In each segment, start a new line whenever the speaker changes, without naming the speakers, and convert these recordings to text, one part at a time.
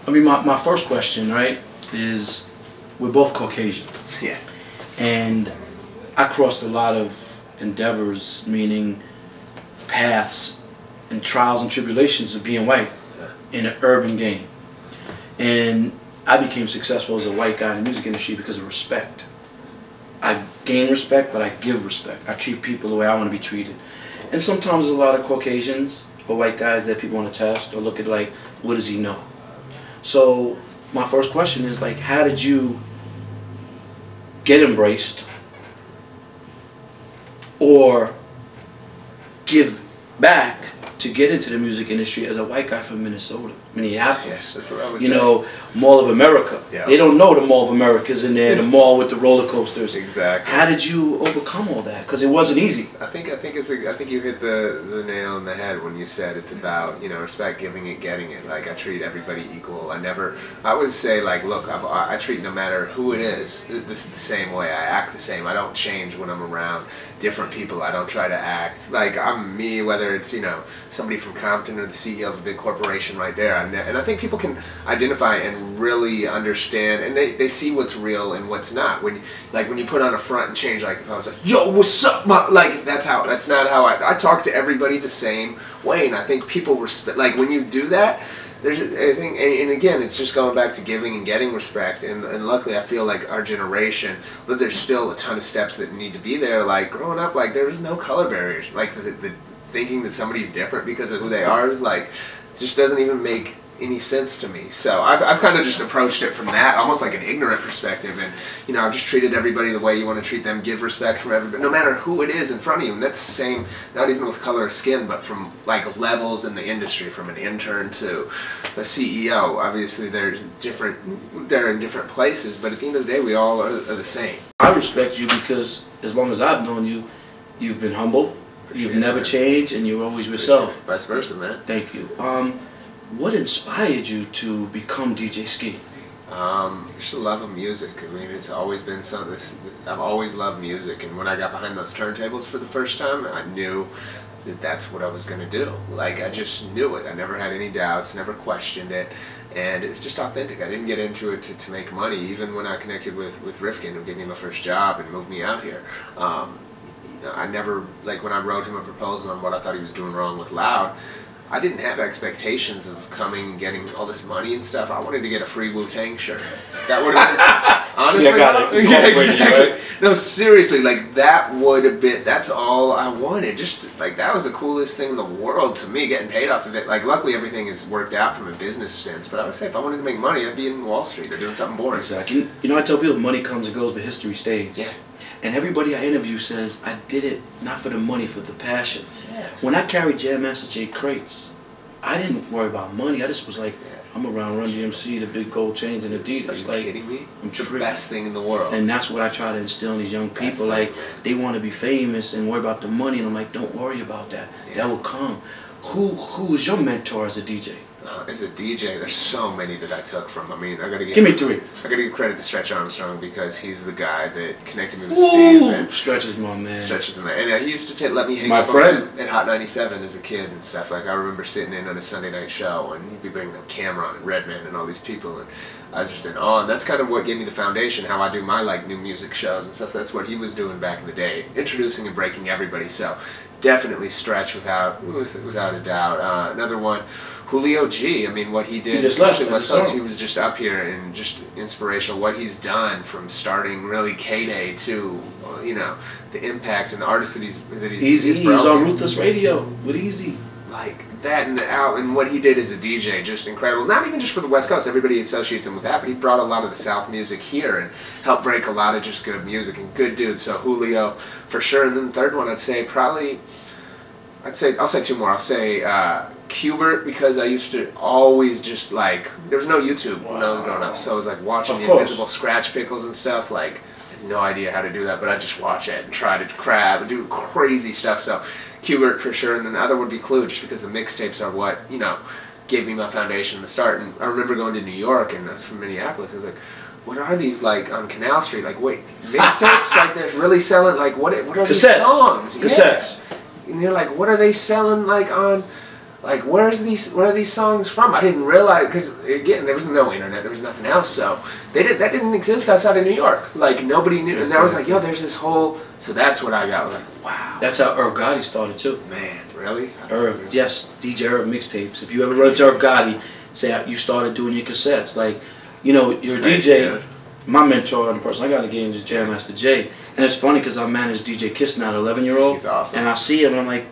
I mean, my first question, right, is we're both Caucasian.
Yeah.
And I crossed a lot of endeavors, meaning paths and trials and tribulations of being white in an urban game. And I became successful as a white guy in the music industry because of respect. I gain respect, but I give respect. I treat people the way I want to be treated. And sometimes there's a lot of Caucasians or white guys that people want to test or look at like, what does he know? So my first question is like, how did you get embraced or give back to get into the music industry as a white guy from Minneapolis?
Yes, that's what I was
you
saying.
know, Mall of America.
Yeah.
They don't know the Mall of America's in there, the mall with the roller coasters.
Exactly.
How did you overcome all that? Because it wasn't easy.
I think you hit the nail on the head when you said it's about, you know, respect, giving it, getting it. Like, I treat everybody equal. I would say, like, look, I treat no matter who it is the same way. I act the same. I don't change when I'm around different people. I don't try to act like I'm me, whether it's, you know, somebody from Compton or the CEO of a big corporation right there. And I think people can identify and really understand, and they see what's real and what's not. When you put on a front and change, like if I was like, yo, what's up, like that's not how I talk to everybody the same way. And I think people respect, like when you do that, I think, and again, it's just going back to giving and getting respect, and luckily I feel like our generation, but there's still a ton of steps that need to be there. Like growing up, like there was no color barriers. Like the thinking that somebody's different because of who they are is like, it just doesn't even make any sense to me. So I've kind of just approached it from that, almost like an ignorant perspective, and you know, I've just treated everybody the way you want to treat them, give respect from everybody, no matter who it is in front of you. And that's the same, not even with color of skin, but from like levels in the industry, from an intern to a CEO. Obviously they're in different places, but at the end of the day, we all are the same.
I respect you because as long as I've known you, you've been humble, you've never changed, and you're always yourself.
Vice versa, man.
Thank you. What inspired you to become DJ Skee?
Just the love of music. I mean, it's always been something. I've always loved music, and when I got behind those turntables for the first time, I knew that that's what I was going to do. Like, I just knew it. I never had any doubts, never questioned it, and it's just authentic. I didn't get into it to make money. Even when I connected with Rifkin, who gave me my first job and moved me out here, you know, I never, like when I wrote him a proposal on what I thought he was doing wrong with Loud, I didn't have expectations of coming and getting all this money and stuff. I wanted to get a free Wu-Tang shirt. That would have been, honestly,
See, I got it.
yeah, exactly. Right? No, seriously, like that would have been, that's all I wanted. Just like, that was the coolest thing in the world to me, getting paid off of it. Like, luckily everything has worked out from a business sense, but I would say if I wanted to make money, I'd be in Wall Street or doing something boring.
Exactly. You know, I tell people money comes and goes, but history stays.
Yeah.
And everybody I interview says, I did it not for the money, for the passion.
Yeah.
When I carried Jam Master Jay crates, I didn't worry about money. I just was like, I'm around Run DMC, the big gold chains and Adidas.
Are you kidding me? It's the best thing in the world.
And that's what I try to instill in these young people. Like, they want to be famous and worry about the money. And I'm like, don't worry about that. Yeah. That will come. Who was your mentor as a DJ?
As a DJ, there's so many that I took from. I mean,
give me three.
I gotta give credit to Stretch Armstrong because he's the guy that connected me with
Steve.
And
Stretch is my man.
Stretch is the man. And he used to let me hang
my
out
friend
at Hot 97 as a kid and stuff. Like, I remember sitting in on a Sunday night show and he'd be bringing up Cameron and Redman and all these people, and I was just in awe. And that's kind of what gave me the foundation, how I do my like new music shows and stuff. That's what he was doing back in the day, introducing and breaking everybody. So definitely Stretch without a doubt. Another one, Julio G. I mean, what he did, especially West Coast, he was just up here and just inspirational. What he's done from starting really K-Day to, you know, the impact and the artists that he's
Easy. He was on Ruthless Radio with Easy.
Like that and what he did as a DJ, just incredible. Not even just for the West Coast, everybody associates him with that, but he brought a lot of the South music here and helped break a lot of just good music and good dudes. So Julio, for sure. And then the third one, I'll say two more. I'll say Qbert, because I used to always just like, there was no YouTube when I was growing up, so I was like watching the Invisible Scratch Pickles and stuff. Like, I had no idea how to do that, but I just watch it and try to crab and do crazy stuff. So Qbert for sure, and then the other would be Clue, just because the mixtapes are what, you know, gave me my foundation in the start. And I remember going to New York, and I was from Minneapolis. I was like, what are these like on Canal Street? Like, wait, mixtapes? Like, they're really selling? Like, what are these songs?
Cassettes.
Yeah. And you're like, what are they selling like on like, where are these songs from? I didn't realize, because again, there was no internet, there was nothing else, so that didn't exist outside of New York. Like, nobody knew, and I was like, yo, there's this whole, so that's what I got. I was like, wow.
That's how Irv Gotti started too.
Man, really?
Irv, yes, DJ Irv mixtapes. If you ever run into Irv Gotti, say you started doing your cassettes. Like, you know, you're a DJ. Yeah. My mentor and person I got in the game is Jam Master Jay. And it's funny because I manage DJ Kiss now, an 11-year-old.
He's awesome.
And I see him and I'm like,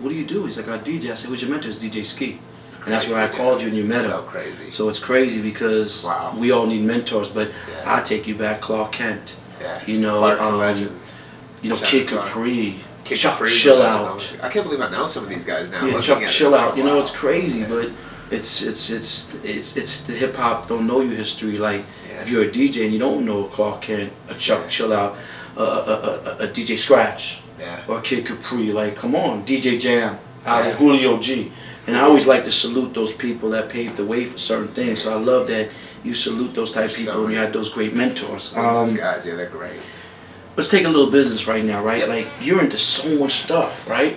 what do you do? He's like, I DJ. I said, who's your mentor? It's DJ Skee. And that's where I called you and you met him.
So crazy.
So it's crazy because we all need mentors, but I take you back, Clark Kent.
Yeah.
You know,
Clark's a legend.
You know, Kid Capri.
Chuck
Chill Out.
I can't believe I know some of these guys now.
Yeah, Chuck Chill Out. You know, it's crazy, but it's the hip hop don't know your history. Like if you're a DJ and you don't know Clark Kent, a Chuck Chill Out, a DJ Scratch, or Kid Capri, like come on, DJ Jam, Julio G. And I always like to salute those people that paved the way for certain things. So I love that you salute those type of people and you had those great mentors.
Those guys, yeah, they're great.
Let's take a little business right now, right? Like you're into so much stuff, right?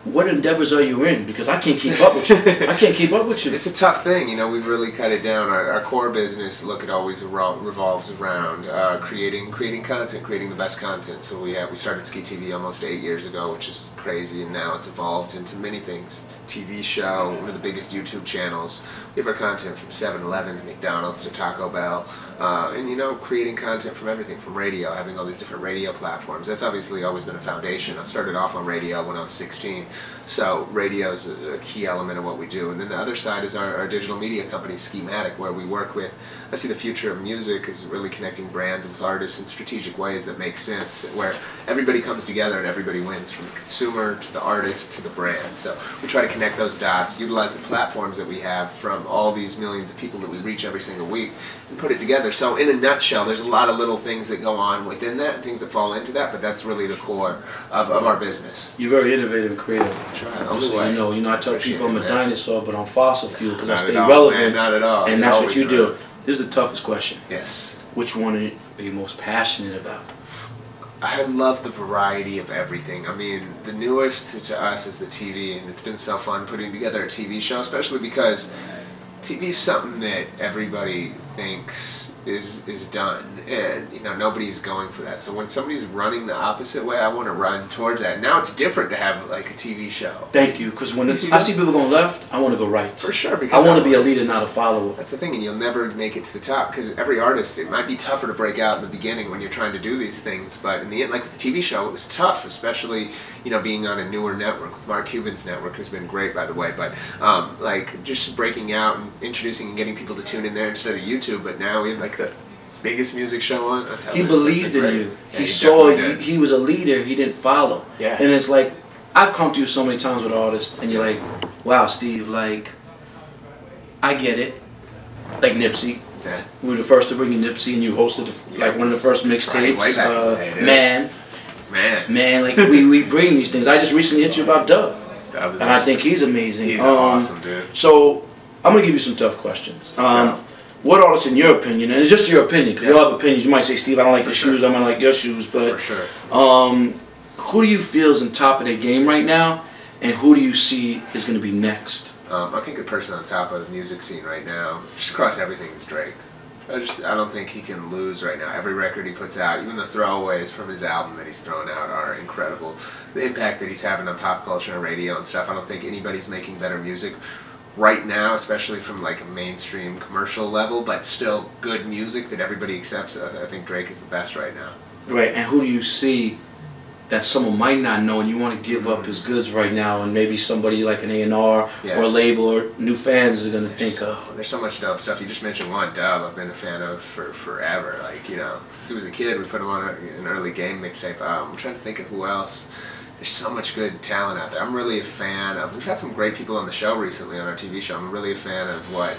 What endeavors are you in? Because I can't keep up with you. I can't keep up with you.
It's a tough thing, you know. We've really cut it down. Our core business, look, it always revolves around creating content, creating the best content. So we started Skee TV almost 8 years ago, which is crazy, and now it's evolved into many things. TV show, one of the biggest YouTube channels. We have our content from 7-Eleven to McDonald's to Taco Bell, and you know, creating content from everything, from radio, having all these different radio platforms. That's obviously always been a foundation. I started off on radio when I was 16. So radio is a key element of what we do. And then the other side is our digital media company, Schematic, where we work with, I see the future of music is really connecting brands with artists in strategic ways that make sense, where everybody comes together and everybody wins, from the consumer to the artist to the brand. So we try to connect those dots, utilize the platforms that we have from all these millions of people that we reach every single week, and put it together. So in a nutshell, there's a lot of little things that go on within that, things that fall into that, but that's really the core of our business.
You're very innovative and creative.
Try.
You know, I tell people I'm a dinosaur, but I'm fossil fuel because I stay
Man,
relevant.
not at all.
And that's what you do. This is the toughest question.
Yes.
Which one are you most passionate about?
I love the variety of everything. I mean, the newest to us is the TV, and it's been so fun putting together a TV show, especially because TV is something that everybody thinks is done, and you know, nobody's going for that. So when somebody's running the opposite way, I want to run towards that. Now it's different to have like a TV show.
Thank you, because when I see people going left, I want to go right.
For sure, because
I want to be a leader, not a follower.
That's the thing, and you'll never make it to the top, because every artist, it might be tougher to break out in the beginning when you're trying to do these things, but in the end, like with the TV show, it was tough, especially, you know, being on a newer network. With Mark Cuban's network has been great, by the way, but like just breaking out and introducing and getting people to tune in there instead of YouTube. But now we have like the biggest music show on television.
He believed in you. Yeah, he saw you. He was a leader. He didn't follow.
Yeah.
And it's like, I've come to you so many times with artists, and you're like, wow, Steve, like, I get it. Like Nipsey.
Yeah.
We were the first to bring in Nipsey, and you hosted like one of the first mixtapes. Man, like we bring these things. I just recently hit you about Dub. And I think he's amazing.
He's awesome, dude.
So I'm gonna give you some tough questions. What artists, in your opinion, and it's just your opinion, because we all have opinions. You might say, Steve, I don't like your shoes. I might like your shoes, but who do you feel is on top of their game right now, and who do you see is going to be next?
I think the person on top of the music scene right now, just across everything, is Drake. I don't think he can lose right now. Every record he puts out, even the throwaways from his album that he's thrown out, are incredible. The impact that he's having on pop culture and radio and stuff, I don't think anybody's making better music right now, especially from like a mainstream commercial level, but still good music that everybody accepts. I think Drake is the best right now.
Right, and who do you see that someone might not know and you want to give up his goods right now, and maybe somebody like an A&R or a label or new fans are going to think of?
There's so much dope stuff. You just mentioned one, Dub. I've been a fan of for forever. Like, you know, since he was a kid, we put him on an early game mixtape. I'm trying to think of who else. There's so much good talent out there. I'm really a fan of, we've had some great people on the show recently on our TV show. I'm really a fan of what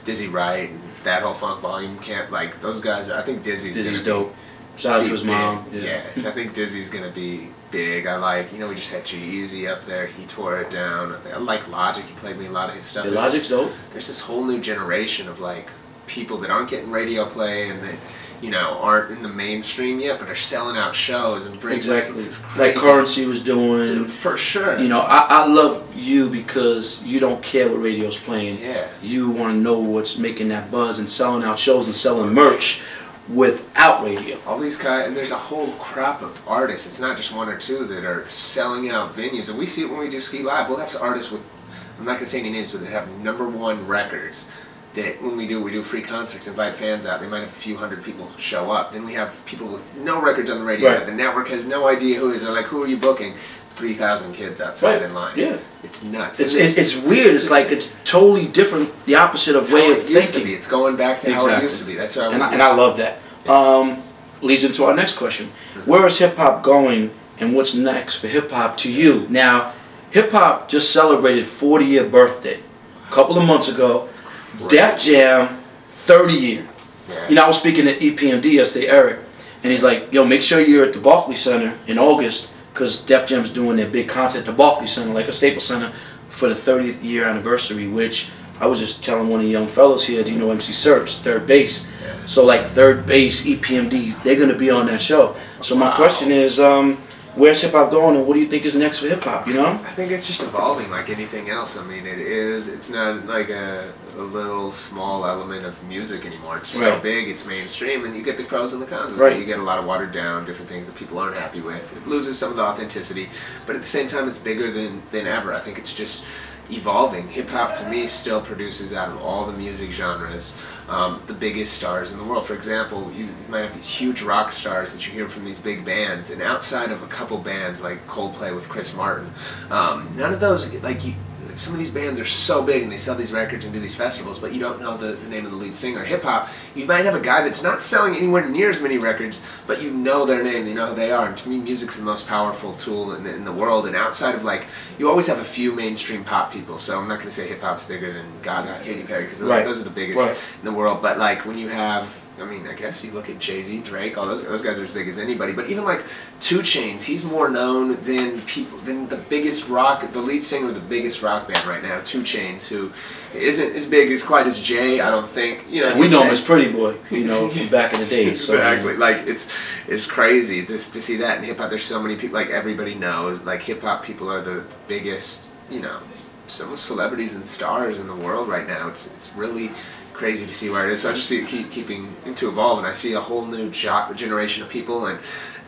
Dizzy Wright and that whole Funk Volume camp, like those guys. I think Dizzy's
dope. Shout out to his mom.
Yeah, I think Dizzy's gonna be big. I like, you know, we just had G-Eazy up there. He tore it down. I like Logic. He played me a lot of his stuff.
Yeah, Logic's dope.
There's this whole new generation of like people that aren't getting radio play and that, you know, aren't in the mainstream yet, but are selling out shows and bringing
exactly like Currency was doing.
For sure.
You know, I love you because you don't care what radio's playing.
Yeah.
You want to know what's making that buzz and selling out shows and selling merch without radio.
All these guys, and there's a whole crop of artists. It's not just one or two that are selling out venues. And we see it when we do Skee Live. We'll have artists with, I'm not going to say any names, but they have #1 records. That when we do free concerts, invite fans out. They might have a few hundred people show up. Then we have people with no records on the radio.
Right.
The network has no idea who it is. They're like, who are you booking? 3,000 kids outside in line.
Yeah.
It's nuts.
It's weird. It's like it's totally different, the opposite of way of thinking.
It's going back to how it used to be. That's what
and I love that. Leads into our next question. Where is hip-hop going and what's next for hip-hop to you? Now, hip-hop just celebrated 40-year birthday a couple of months ago. Def Jam, 30 year.
Yeah.
You know, I was speaking at EPMD yesterday, Eric, and he's like, yo, make sure you're at the Barclays Center in August because Def Jam's doing their big concert at the Barclays Center, like a Staples Center, for the 30th year anniversary, which I was just telling one of the young fellows here, do you know MC Search, Third Base? Yeah. So like Third Base, EPMD, they're going to be on that show. So my question is, where's hip-hop going and what do you think is next for hip-hop, you know?
I think it's just evolving like anything else. I mean, it's not like a little small element of music anymore. It's so big, it's mainstream, and you get the pros and the cons of it. You get a lot of watered down, different things that people aren't happy with. It loses some of the authenticity, but at the same time, it's bigger than ever. I think it's just evolving. Hip-hop, to me, still produces out of all the music genres the biggest stars in the world. For example, you might have these huge rock stars that you hear from these big bands, and outside of a couple bands like Coldplay with Chris Martin, none of those, some of these bands are so big and they sell these records and do these festivals, but you don't know the name of the lead singer. Hip-hop, you might have a guy that's not selling anywhere near as many records, but you know their name, you know who they are. And to me, music's the most powerful tool in the world. And outside of you always have a few mainstream pop people. So I'm not going to say hip-hop's bigger than Gaga, Katy Perry, because those are the biggest in the world. But when you have, I mean, I guess you look at Jay-Z, Drake, all those guys are as big as anybody. But even 2 Chainz, he's more known than the biggest rock, the lead singer of the biggest rock band right now, 2 Chainz, who isn't as big as quite as Jay, I don't think. You know,
we know him as Pretty Boy, you know, from back in the day.
Exactly. It's crazy to see that in hip hop. There's so many people, everybody knows, hip hop people are the biggest, you know, some celebrities and stars in the world right now. It's really crazy to see where it is. So I just see it keeping to evolve, and I see a whole new generation of people, and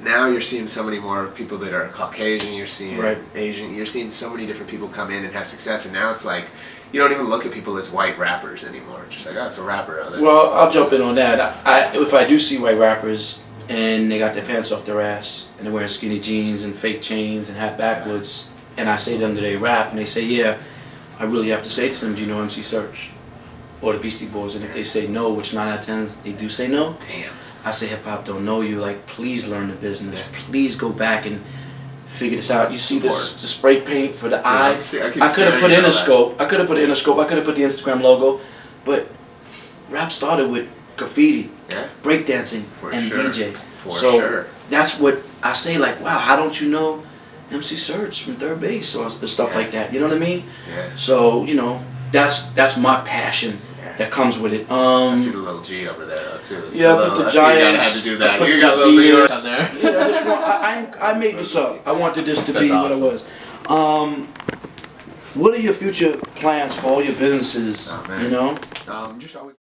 now you're seeing so many more people that are Caucasian, you're seeing Asian, you're seeing so many different people come in and have success, and now it's you don't even look at people as white rappers anymore. It's just oh, it's a rapper. Oh,
well, I'll jump in on that. If I do see white rappers and they got their pants off their ass and they're wearing skinny jeans and fake chains and hat backwards, and I say to them that they rap, and they say, yeah, I really have to say to them, do you know MC Search? Or the Beastie Boys, and if they say no, which 9 out of 10 they do say no,
damn.
I say hip-hop don't know you, please learn the business, please go back and figure this out. You see the spray paint for the eyes? I could have put Interscope, I could have put Interscope, I could have put the Instagram logo, but rap started with graffiti, breakdancing, and DJ. So that's what I say, wow, how don't you know MC Search from Third Base or stuff like that, you know what I mean?
Yeah.
So, you know, that's my passion that comes with it.
I see the little G over there though too.
Yeah, put the Giants.
Had to do that. You got a little New York on there.
Yeah, this one, I made this up. I wanted this to be what it was. What are your future plans for all your businesses?
Oh, man.
You know?
Just always.